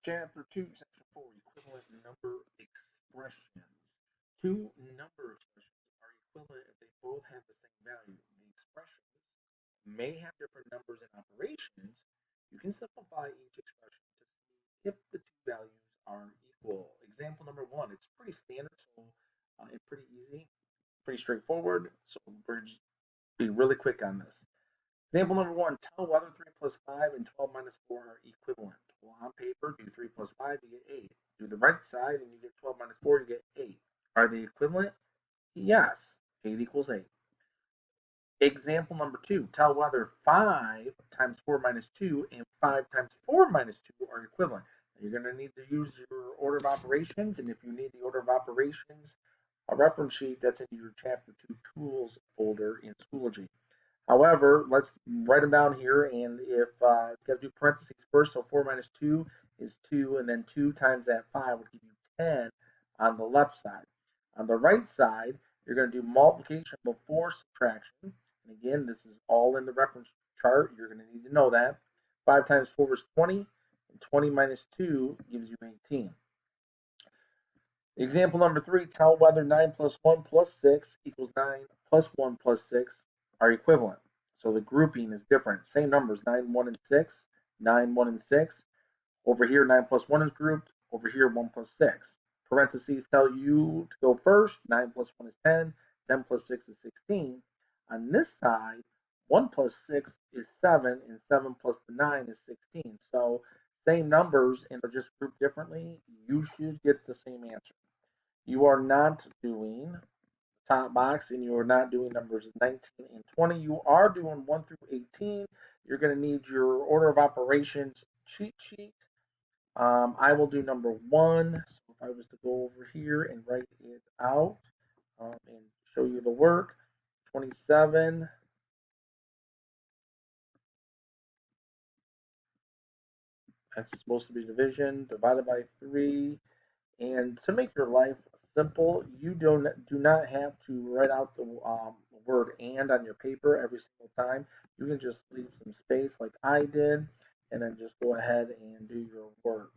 Chapter 2, Section 4, equivalent number expressions. Two number expressions are equivalent if they both have the same value. The expressions may have different numbers and operations. You can simplify each expression to see if the two values are equal. Example number one, it's pretty standard, so it's pretty easy, pretty straightforward. So we're just be really quick on this. Example number one, tell whether 3 plus 5 and 12 minus 4 are equivalent. Well, on paper, do 3 plus 5, you get 8. Do the right side, and you get 12 minus 4, you get 8. Are they equivalent? Yes. 8 equals 8. Example number two, tell whether 5 times 4 minus 2 and 5 times 4 minus 2 are equivalent. You're going to need to use your order of operations, and if you need the order of operations, a reference sheet that's in your Chapter 2 Tools folder in Schoology. However, let's write them down here, and if you got to do parentheses first, so 4 minus 2 is 2, and then 2 times that 5 would give you 10 on the left side. On the right side, you're going to do multiplication before subtraction. And again, this is all in the reference chart. You're going to need to know that. 5 times 4 is 20, and 20 minus 2 gives you 18. Example number 3, tell whether 9 plus 1 plus 6 equals 9 plus 1 plus 6 are equivalent. So the grouping is different. Same numbers, 9, 1, and 6, 9, 1, and 6. Over here, 9 plus 1 is grouped. Over here, 1 plus 6. Parentheses tell you to go first. 9 plus 1 is 10. 10 plus 6 is 16. On this side, 1 plus 6 is 7, and 7 plus the 9 is 16. So same numbers, and they're just grouped differently. You should get the same answer. You are not doing top box, and you are not doing numbers 19 and 20. You are doing 1 through 18. You're going to need your order of operations cheat sheet. I will do number 1. So if I was to go over here and write it out and show you the work, 27 that's supposed to be division divided by 3. And to make your life simple, you do not have to write out the word and on your paper every single time. You can just leave some space like I did, and then just go ahead and do your work.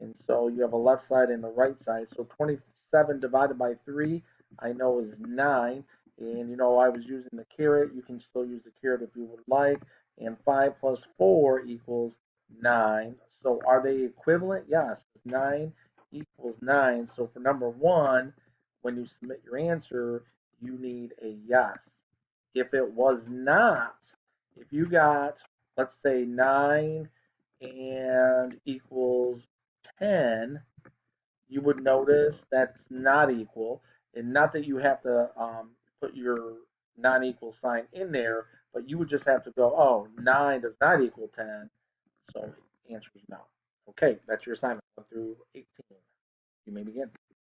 And so you have a left side and a right side. So 27 divided by 3, I know is 9. And you know I was using the caret. You can still use the caret if you would like. And 5 plus 4 equals 9. So are they equivalent? Yes. 9 equals 9. So for number 1, when you submit your answer, you need a yes. If it was not, if you got, let's say 9 and equals 10, you would notice that's not equal. And not that you have to put your non-equal sign in there, but you would just have to go, oh, 9 does not equal 10. So the answer is no. Okay, that's your assignment 1 through 18. You may begin.